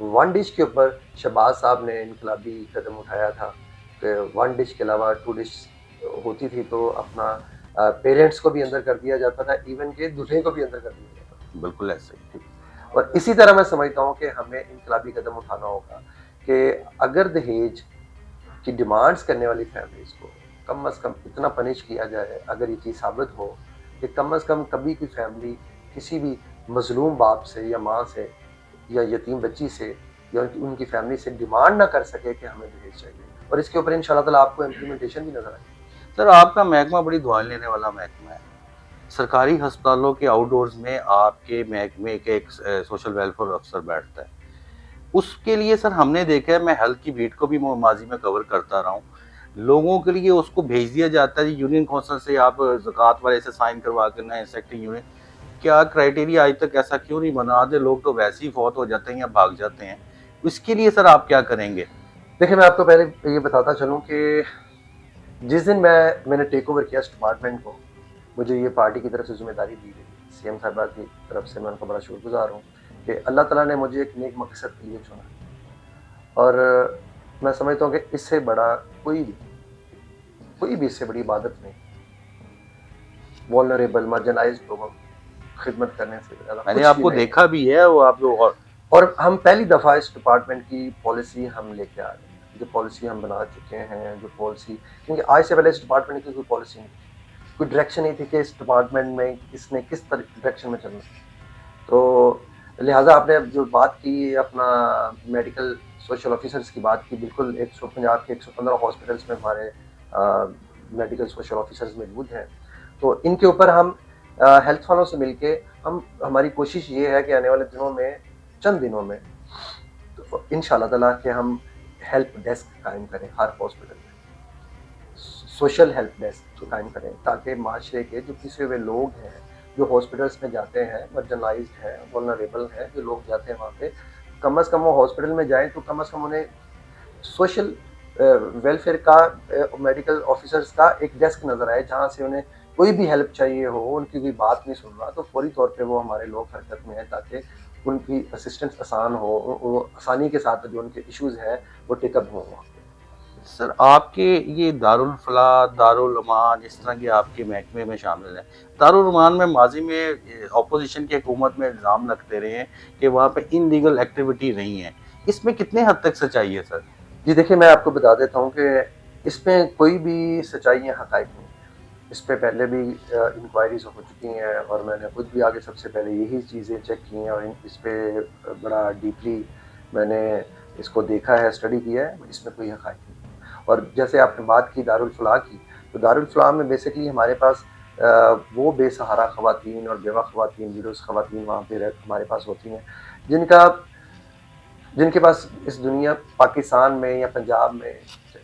One dish کے اوپر شہباز صاحب نے انقلابی قدم اٹھایا تھا کہ ون ڈش کے علاوہ ٹو ڈش ہوتی تھی تو اپنا پیرنٹس کو بھی اندر کر دیا جاتا تھا، ایون کہ دلہے کو بھی اندر کر دیا جاتا تھا. بالکل ایسے ہی. اور اسی طرح میں سمجھتا ہوں کہ ہمیں انقلابی قدم اٹھانا ہوگا کہ اگر دہیج کی ڈیمانڈس کرنے والی فیملیز کو کم از کم اتنا پنش کیا جائے، اگر یہ چیز ثابت ہو کہ کم از کم کبھی کوئی فیملی کسی بھی مظلوم باپ سے یا ماں سے یا یتیم بچی سے یا ان کی فیملی سے ڈیمانڈ نہ کر سکے کہ ہمیں دہیج چاہیے. اور اس کے اوپر ان شاء اللہ تعالیٰ آپ کو امپلیمنٹیشن بھی نظر آئے گی. سر آپ کا محکمہ بڑی دعائیں لینے والا محکمہ ہے. سرکاری ہسپتالوں کے آؤٹ ڈورز میں آپ کے محکمے کے ایک سوشل ویلفیئر افسر بیٹھتا ہے. اس کے لیے سر ہم نے دیکھا ہے، میں ہیلتھ کی بیٹ کو بھی ماضی میں کور کرتا رہا ہوں، لوگوں کے لیے اس کو بھیج دیا جاتا ہے یونین کونسل سے آپ زکوٰۃ والے سے سائن کروا کے نئے سیکٹری یونین. کیا کرائیٹیریا آج تک ایسا کیوں نہیں بنا دے؟ لوگ تو ویسے ہی فوت ہو جاتے ہیں یا بھاگ جاتے ہیں. اس کے لیے سر آپ کیا کریں گے؟ دیکھیں میں آپ کو پہلے یہ بتاتا چلوں کہ جس دن میں نے ٹیک اوور کیا اس ڈپارٹمنٹ کو، مجھے یہ پارٹی کی طرف سے ذمہ داری دی گئی، سی ایم صاحبہ کی طرف سے میں ان کا بڑا شکر گزار ہوں کہ اللہ تعالیٰ نے مجھے ایک نیک مقصد کے لیے چنا. اور میں سمجھتا ہوں کہ اس سے بڑا کوئی بھی اس سے بڑی عبادت نہیں. وولنریبل مارجنائزڈ لوگوں کی خدمت کرنے سے زیادہ میں نے آپ کو دیکھا بھی ہے، وہ آپ جو اور ہم پہلی دفعہ اس ڈپارٹمنٹ کی پالیسی ہم لے کے آ رہے ہیں، جو پالیسی ہم بنا چکے ہیں، جو پالیسی کیونکہ آج سے پہلے اس ڈپارٹمنٹ کی کوئی پالیسی نہیں تھی، کوئی ڈائریکشن نہیں تھی کہ اس ڈپارٹمنٹ میں کس نے کس ڈائریکشن میں چلنا. تو لہٰذا آپ نے جو بات کی اپنا میڈیکل سوشل آفیسرس کی بات کی، بالکل 150 کے 115 ہاسپٹلس میں ہمارے میڈیکل سوشل آفیسرز موجود ہیں. تو ان کے اوپر ہم ہیلتھ والوں سے مل کے ہماری کوشش یہ ہے کہ آنے والے دنوں میں چند دنوں میں ان شاء اللہ تعالیٰ کہ ہم ہیلپ ڈیسک قائم کریں ہر ہاسپٹل میں، سوشل ہیلپ ڈیسک قائم کریں تاکہ معاشرے کے جو پسے ہوئے لوگ ہیں جو ہاسپٹلس میں جاتے ہیں، مارجنائزڈ ہیں، ولنریبل ہیں، جو لوگ جاتے ہیں وہاں پہ، کم از کم وہ ہاسپٹل میں جائیں تو کم از کم انہیں سوشل ویلفیئر کا میڈیکل آفیسرز کا ایک ڈیسک نظر آئے جہاں سے انہیں کوئی بھی ہیلپ چاہیے ہو، ان کی کوئی بات نہیں سن رہا تو فوری طور پہ وہ ہمارے لوگ حرکت میں ہیں تاکہ ان کی اسسٹنس آسان ہو، وہ آسانی کے ساتھ جو ان کے ایشوز ہیں وہ ٹیک اپ ہوں وہاں پہ. سر آپ کے یہ دارالفلاح، دارالمان اس طرح کے آپ کے محکمے میں شامل ہیں. دارالمان میں ماضی میں اپوزیشن کی حکومت میں الزام لگتے رہے ہیں کہ وہاں پہ ان لیگل ایکٹیویٹی رہی ہیں، اس میں کتنے حد تک سچائی ہے سر؟ جی دیکھیں میں آپ کو بتا دیتا ہوں کہ اس میں کوئی بھی سچائی یا حقائق نہیں. اس پہ پہلے بھی انکوائریز ہو چکی ہیں اور میں نے خود بھی آگے سب سے پہلے یہی چیزیں چیک کی ہیں اور اس پہ بڑا ڈیپلی میں نے اس کو دیکھا ہے، اسٹڈی کیا ہے. اس میں کوئی حقائق نہیں. اور جیسے آپ نے بات کی دارالفلاح کی، تو دارالفلاح میں بیسکلی ہمارے پاس وہ بے سہارا خواتین اور بیوہ خواتین، ویڈوز خواتین وہاں پہ ہمارے پاس ہوتی ہیں جن کے پاس اس دنیا پاکستان میں یا پنجاب میں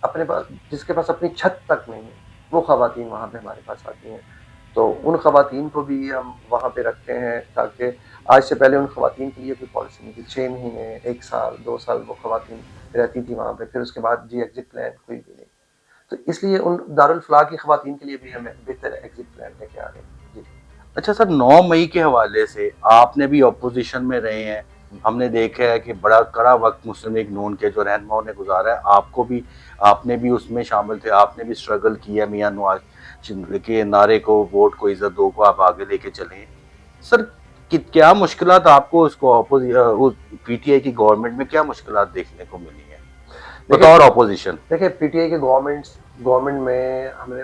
اپنے پاس جس کے پاس اپنی چھت تک نہیں ہے، وہ خواتین وہاں پہ ہمارے پاس آتی ہیں. تو ان خواتین کو بھی ہم وہاں پہ رکھتے ہیں تاکہ آج سے پہلے ان خواتین کے لیے کوئی پالیسی نہیں تھی. 6 مہینے، 1 سال، 2 سال وہ خواتین رہتی تھی وہاں پہ، پھر اس کے بعد ایگزٹ پلان کوئی بھی نہیں. تو اس لیے ان دارالفلاح کی خواتین کے لیے بھی ہمیں بہتر ایگزٹ پلان لے کے آ رہے ہیں. جی اچھا سر، 9 مئی کے حوالے سے آپ نے بھی اپوزیشن میں رہے ہیں، ہم نے دیکھا ہے کہ بڑا کڑا وقت مسلم لیگ نون کے جو رہنماؤں نے گزارا ہے، آپ نے بھی اس میں شامل تھے، آپ نے بھی اسٹرگل کیا میاں نواز کے نعرے کو، ووٹ کو عزت دو کو آپ آگے لے کے چلیں. سر کیا مشکلات آپ کو اس کو پی ٹی آئی کی گورنمنٹ میں کیا مشکلات دیکھنے کو ملی ہیں بطور اپوزیشن؟ دیکھیں پی ٹی آئی کے گورنمنٹ میں ہم نے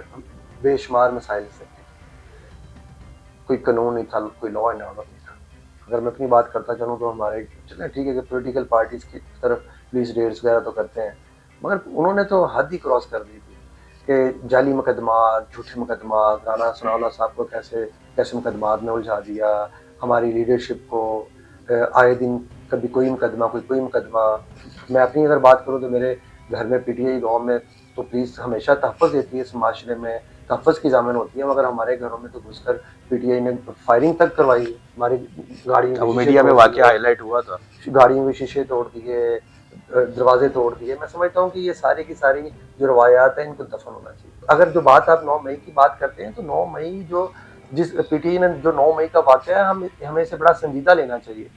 بے شمار مسائل سے کوئی قانون نہیں تھا، کوئی لا اینڈ آرڈر نہیں تھا. اگر میں اپنی بات کرتا چلوں تو ہمارے چلیں ٹھیک ہے کہ پولیٹیکل پارٹیز کی طرف پولیس ریڈز وغیرہ تو کرتے ہیں، مگر انہوں نے تو حد ہی کراس کر دی تھی کہ جعلی مقدمات، جھوٹے مقدمات، رانا ثناءاللہ صاحب کو کیسے مقدمات میں الجھا دیا، ہماری لیڈرشپ کو آئے دن کبھی کوئی مقدمہ کوئی مقدمہ. میں اپنی اگر بات کروں تو میرے گھر میں پی ٹی آئی گاؤں میں تو پولیس ہمیشہ تحفظ دیتی ہے، اس معاشرے میں تحفظ کی ضامن ہوتی ہے، مگر ہمارے گھروں میں تو گھس کر پی ٹی آئی نے فائرنگ تک کروائی ہے. ہماری گاڑیوں میڈیا میں واقعہ ہائی لائٹ ہوا تھا، گاڑیوں کے شیشے توڑ دیے، دروازے توڑ دیے. میں سمجھتا ہوں کہ یہ ساری کی ساری جو روایات ہیں ان کو دفن ہونا چاہیے. اگر جو بات آپ 9 مئی کی بات کرتے ہیں تو 9 مئی جس پی ٹی آئی نے جو 9 مئی کا واقعہ ہے ہمیں اسے بڑا سنجیدہ لینا چاہیے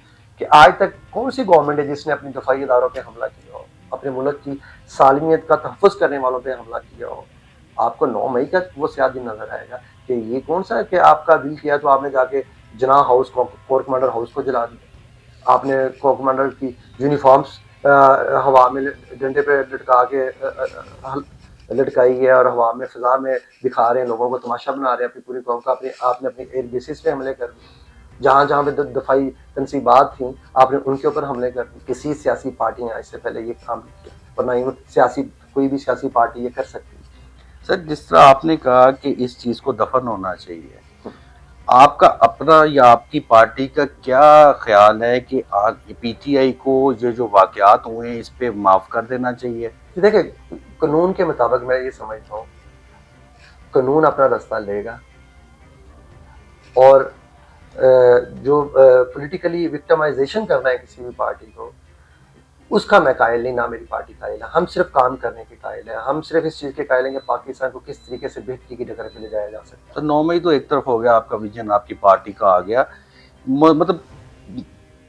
کہ آج تک کون سی گورنمنٹ ہے جس نے اپنی دفاعی اداروں پہ حملہ کیا ہو، اپنے ملک کی سالمیت کا تحفظ کرنے والوں پہ حملہ کیا ہو؟ آپ کو 9 مئی کا وہ سیاہ دن نظر آئے گا کہ یہ کون سا ہے کہ آپ کا دل کیا تو آپ نے جا کے جناح ہاؤس کور کمانڈر ہاؤس کو جلا دیا، آپ نے کور کمانڈر کی یونیفارمز ہوا میں ڈنڈے پہ لٹکا کے لٹکائی ہے اور ہوا میں فضا میں دکھا رہے ہیں، لوگوں کو تماشا بنا رہے ہیں اپنی پوری قوم کا. آپ نے اپنی ایئر بیسز پہ حملے کر دیے، جہاں جہاں پہ دفاعی تنصیبات تھیں آپ نے ان کے اوپر حملے کر دیے. کسی سیاسی پارٹی نے اس سے پہلے یہ کام نہیں کیا، اور نہ ہی کوئی بھی سیاسی پارٹی یہ کر سکتی. سر جس طرح آپ نے کہا کہ اس چیز کو دفن ہونا چاہیے، آپ کا اپنا یا آپ کی پارٹی کا کیا خیال ہے کہ پی ٹی آئی کو یہ جو واقعات ہوئے ہیں اس پہ معاف کر دینا چاہیے؟ دیکھیں، قانون کے مطابق میں یہ سمجھتا ہوں قانون اپنا رستہ لے گا، اور جو پولیٹیکلی وکٹمائزیشن کرنا ہے کسی بھی پارٹی کو، اس کا میں قائل نہیں، نہ میری پارٹی قائل ہے. ہم صرف کام کرنے کے قائل ہیں، ہم صرف اس چیز کے قائل ہیں کہ پاکستان کو کس طریقے سے بہتری کی ڈگر پہ لے جایا جا سکتا ہے. تو 9 مئی تو ایک طرف ہو گیا، آپ کا ویژن آپ کی پارٹی کا آ گیا، مطلب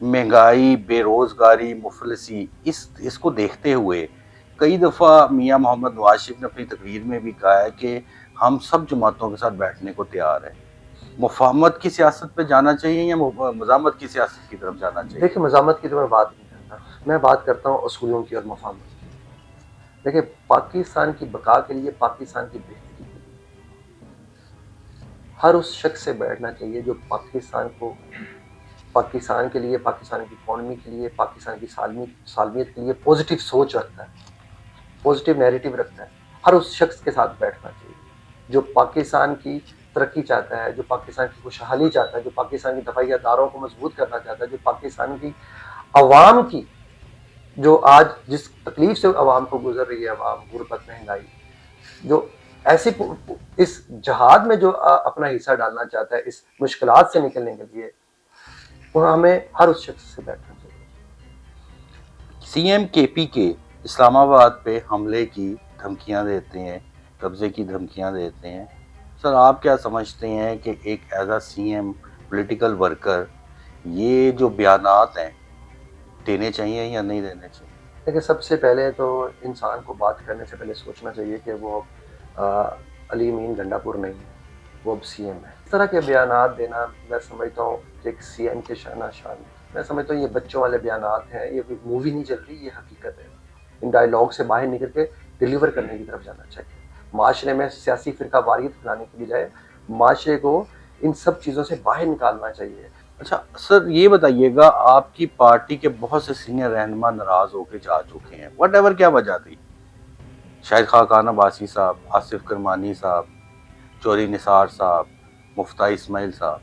مہنگائی، بے روزگاری، مفلسی، اس کو دیکھتے ہوئے کئی دفعہ میاں محمد نواز شریف نے اپنی تقریر میں بھی کہا ہے کہ ہم سب جماعتوں کے ساتھ بیٹھنے کو تیار ہیں. مفاہمت کی سیاست پہ جانا چاہیے یا مزاحمت کی سیاست کی طرف جانا چاہیے؟ دیکھیں، مزاحمت کی تو میں بات نہیں کرتا، میں بات کرتا ہوں اصولوں کی اور مفاہمت کی. دیکھیں، پاکستان کی بقا کے لیے، پاکستان کی بہتری کے لیے ہر اس شخص سے بیٹھنا چاہیے جو پاکستان کو، پاکستان کے لیے، پاکستان کی اکانومی کے لیے، پاکستان کی سالمیت کے لیے پازیٹیو سوچ رکھتا ہے، پازیٹیو نیریٹو رکھتا ہے. ہر اس شخص کے ساتھ بیٹھنا چاہیے جو پاکستان کی ترقی چاہتا ہے، جو پاکستان کی خوشحالی چاہتا ہے، جو پاکستان کی دفاعی اداروں کو مضبوط کرنا چاہتا ہے، جو پاکستان کی عوام کی، جو آج جس تکلیف سے عوام کو گزر رہی ہے، عوام، غربت، مہنگائی، جو ایسی اس جہاد میں جو اپنا حصہ ڈالنا چاہتا ہے اس مشکلات سے نکلنے کے لیے، وہ ہمیں ہر اس شخص سے بیٹھنا چاہیے. سی ایم کے پی کے اسلام آباد پہ حملے کی دھمکیاں دیتے ہیں، قبضے کی دھمکیاں دیتے ہیں. سر آپ کیا سمجھتے ہیں کہ ایک as a C M political worker یہ جو بیانات ہیں دینے چاہیے یا نہیں دینے چاہیے؟ لیکن سب سے پہلے تو انسان کو بات کرنے سے پہلے سوچنا چاہیے کہ وہ علی امین گنڈا پور نہیں ہے، وہ اب سی ایم ہے. اس طرح کے بیانات دینا میں سمجھتا ہوں کہ ایک سی ایم کے شان شان. میں سمجھتا ہوں یہ بچوں والے بیانات ہیں، یہ کوئی مووی نہیں چل رہی، یہ حقیقت ہے. ان ڈائلاگ سے باہر نکل کے ڈیلیور کرنے کی طرف جانا چاہیے. معاشرے میں سیاسی فرقہ واریت پھیلانے کی بجائے معاشرے کو ان سب چیزوں سے باہر نکالنا چاہیے. اچھا سر یہ بتائیے گا، آپ کی پارٹی کے بہت سے سینئر رہنما ناراض ہو کے جا چکے ہیں، وٹ ایور کیا وجہ تھی، شاہد خاقان عباسی صاحب، آصف کرمانی صاحب، چوری نثار صاحب، مفتاح اسماعیل صاحب،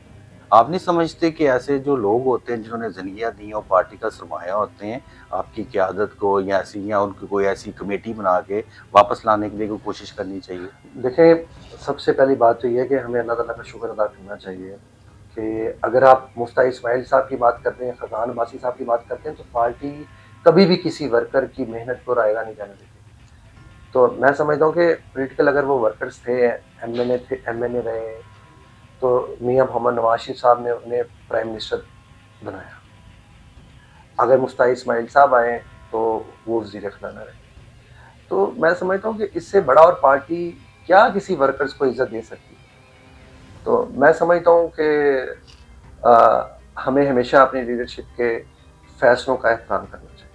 آپ نہیں سمجھتے کہ ایسے جو لوگ ہوتے ہیں جنہوں نے زندگیاں دی اور پارٹی کا سرمایہ ہوتے ہیں، آپ کی قیادت کو یا ان کی کوئی ایسی کمیٹی بنا کے واپس لانے کے لیے کوئی کوشش کرنی چاہیے؟ دیکھیں، سب سے پہلی بات تو یہ ہے کہ ہمیں اللہ تعالیٰ کا شکر ادا کرنا چاہیے کہ اگر آپ مفتاح اسماعیل صاحب کی بات کرتے ہیں، خاقان عباسی صاحب کی بات کرتے ہیں، تو پارٹی کبھی بھی کسی ورکر کی محنت کو رائیگاں نہیں جانے دیتی. تو میں سمجھتا ہوں کہ پولیٹیکل اگر وہ ورکرز تھے، ایم این اے رہے، تو میاں محمد نواز شریف صاحب نے انہیں پرائم منسٹر بنایا. اگر مفتاح اسماعیل صاحب آئے تو وہ وزیر خزانہ رہے. تو میں سمجھتا ہوں کہ اس سے بڑا اور پارٹی کیا کسی ورکرز کو عزت دے سکتی ہے. تو میں سمجھتا ہوں کہ ہمیں ہمیشہ اپنی لیڈرشپ کے فیصلوں کا احترام کرنا چاہیے.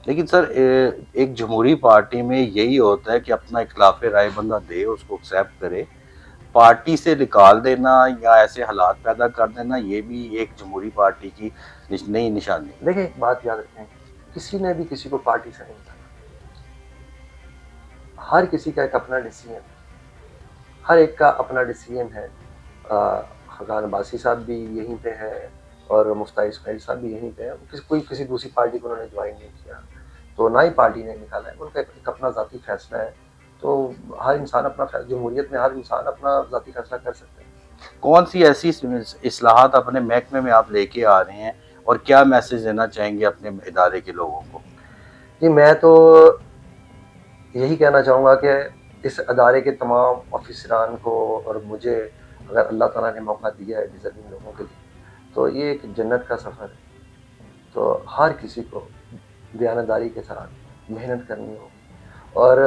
لیکن سر ایک جمہوری پارٹی میں یہی ہوتا ہے کہ اپنا اختلاف رائے بندہ دے، اس کو ایکسیپٹ کرے. پارٹی سے نکال دینا یا ایسے حالات پیدا کر دینا یہ بھی ایک جمہوری پارٹی کی نئی نشانی. دیکھیں، ایک بات یاد رکھیں، کسی نے بھی کسی کو پارٹی سے نہیں نکالا. ہر کسی کا ایک اپنا ڈیسیجن ہے، ہر ایک کا اپنا ڈیسیجن ہے. خاقان عباسی صاحب بھی یہیں پہ ہیں اور مفتاح اسماعیل صاحب بھی یہیں پہ ہیں. کوئی کسی دوسری پارٹی کو انہوں نے جوائن نہیں کیا، تو نہ ہی پارٹی نے نکالا ہے. ان کا ایک اپنا ذاتی فیصلہ ہے. تو ہر انسان اپنا جمہوریت میں ہر انسان اپنا ذاتی فیصلہ کر سکتے ہیں. کون سی ایسی اصلاحات اپنے محکمے میں آپ لے کے آ رہے ہیں اور کیا میسج دینا چاہیں گے اپنے ادارے کے لوگوں کو؟ جی، میں تو یہی کہنا چاہوں گا کہ اس ادارے کے تمام آفیسران کو اور مجھے اگر اللہ تعالیٰ نے موقع دیا ہے ڈیزرونگ لوگوں کے لیے، تو یہ ایک جنت کا سفر ہے. تو ہر کسی کو دیانتداری کے ساتھ محنت کرنی ہوگی. اور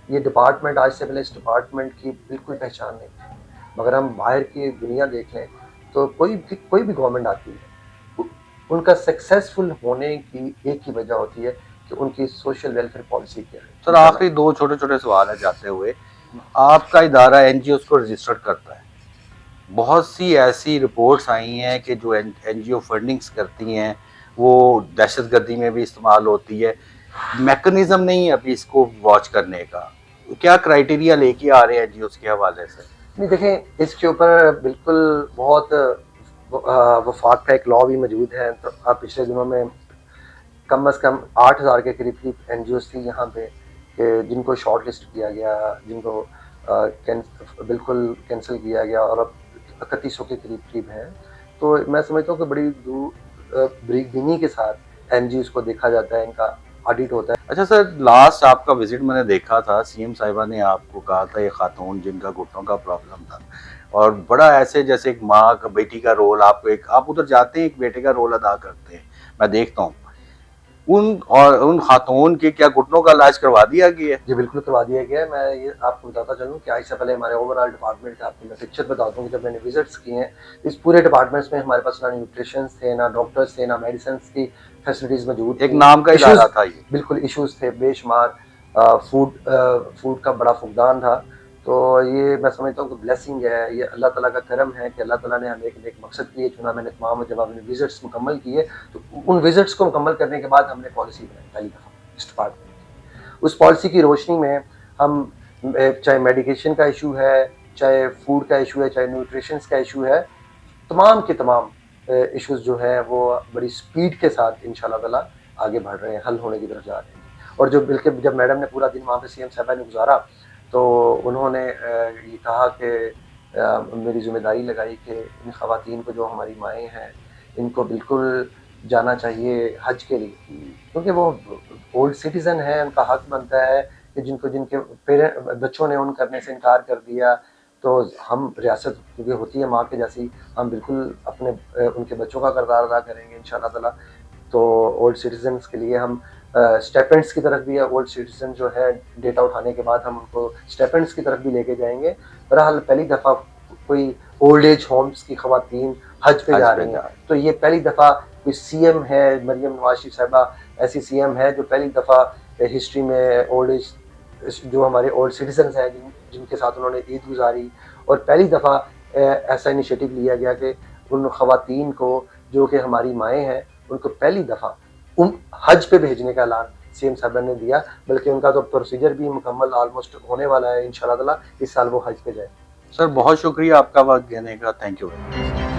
یہ ڈپارٹمنٹ آج سے پہلے اس ڈپارٹمنٹ کی بالکل پہچان نہیں تھی، مگر ہم باہر کی دنیا دیکھ لیں تو کوئی بھی گورنمنٹ آتی ہے، ان کا سکسیسفل ہونے کی ایک ہی وجہ ہوتی ہے کہ ان کی سوشل ویلفیئر پالیسی کیا ہے. سر آخری دو چھوٹے چھوٹے سوال ہیں جاتے ہوئے. آپ کا ادارہ این جی اوز کو رجسٹر کرتا ہے، بہت سی ایسی رپورٹس آئی ہیں کہ جو این جی او فنڈنگز کرتی ہیں وہ دہشت گردی میں بھی استعمال ہوتی ہے. میکنزم نہیں ہے ابھی اس کو واچ کرنے کا، کیا کرائیٹیریا لے کے آ رہے ہیں این جی اوز کے حوالے سے؟ نہیں دیکھیں، اس کے اوپر بالکل بہت وفاق کا ایک لا بھی موجود ہے. تو آپ پچھلے دنوں میں کم از کم 8,000 کے قریب این جی اوز تھی یہاں پہ کہ جن کو شارٹ لسٹ کیا گیا، جن کو بالکل کینسل کیا گیا، اور اب 3100 کے قریب ہیں. تو میں سمجھتا ہوں کہ بڑی بریک بینی کے ساتھ این جی اوز کو دیکھا جاتا ہے، ان کا آڈٹ ہوتا ہے. اچھا سر، لاسٹ آپ کا وزٹ میں نے دیکھا تھا، سی ایم صاحبہ نے آپ کو کہا تھا یہ خاتون جن کا گھٹنوں کا پرابلم تھا اور بڑا ایسے جیسے ایک ماں کا بیٹی کا رول آپ ادھر جاتے ہیں ایک بیٹے کا رول ادا کرتے ہیں، میں دیکھتا ہوں ان خاتون کے کیا گھٹنوں کا علاج کروا دیا گیا ہے؟ جی بالکل کروا دیا گیا ہے. میں یہ آپ کو بتاتا چلوں کہ آج سے پہلے ہمارے اوور آل ڈپارٹمنٹ کا آپ کو میں پکچر بتاتا ہوں کہ جب میں نے وزٹس کیے ہیں اس پورے ڈپارٹمنٹس میں ہمارے پاس نہ نیوٹریشنس تھے، نہ ڈاکٹرس تھے، نہ میڈیسنس کی فیسلٹیز موجود ایک نام کا ادارہ تھا یہ. بالکل ایشوز تھے بے شمار. فوڈ کا بڑا فقدان تھا. تو یہ میں سمجھتا ہوں کہ بلیسنگ ہے، یہ اللہ تعالیٰ کا کرم ہے کہ اللہ تعالیٰ نے ہمیں ایک مقصد کے لیے چنا. میں نے تمام جب ہم نے وزٹس مکمل کیے تو ان وزٹس کو مکمل کرنے کے بعد ہم نے پالیسی بنائی پہلی دفعہ اس ڈپارٹمنٹ. اس پالیسی کی روشنی میں ہم چاہے میڈیکیشن کا ایشو ہے، چاہے فوڈ کا ایشو ہے، چاہے نیوٹریشنس کا ایشو ہے، تمام کے تمام ایشوز جو ہیں وہ بڑی سپیڈ کے ساتھ انشاءاللہ تعالیٰ آگے بڑھ رہے ہیں، حل ہونے کی طرف جا رہے ہیں. اور جو بلکہ جب میڈم نے پورا دن وہاں پہ سی ایم صاحبہ نے گزارا تو انہوں نے یہ کہا کہ میری ذمہ داری لگائی کہ ان خواتین کو جو ہماری مائیں ہیں ان کو بالکل جانا چاہیے حج کے لیے، کیونکہ وہ اولڈ سٹیزن ہیں، ان کا حق بنتا ہے کہ جن کے بچوں نے ان کرنے سے انکار کر دیا تو ہم ریاست کیونکہ ہوتی ہے ماں کے جیسی، ہم بالکل اپنے ان کے بچوں کا کردار ادا کریں گے انشاءاللہ تعالیٰ. تو اولڈ سٹیزنس کے لیے ہم اسٹیپنڈس کی طرف بھی، اولڈ سٹیزن جو ہے ڈیٹا اٹھانے کے بعد ہم ان کو اسٹیپنڈس کی طرف بھی لے کے جائیں گے. بہرحال پہلی دفعہ کوئی اولڈ ایج ہومس کی خواتین حج پہ جا رہی ہیں، تو یہ پہلی دفعہ کوئی سی ایم ہے، مریم نواز شریف صاحبہ ایسی سی ایم ہے جو پہلی دفعہ ہسٹری میں اولڈ ایج جو ہمارے اولڈ سٹیزنس ہیں جن کے ساتھ انہوں نے عید گزاری، اور پہلی دفعہ ایسا انیشیٹو لیا گیا کہ ان خواتین کو جو کہ ہماری مائیں ہیں ان کو پہلی دفعہ حج پہ بھیجنے کا اعلان سی ایم صاحبہ نے دیا. بلکہ ان کا تو پروسیجر بھی مکمل آلموسٹ ہونے والا ہے انشاءاللہ تعالیٰ، اس سال وہ حج پہ جائے. سر بہت شکریہ آپ کا وقت دینے کا، تھینک یو ویری مچ.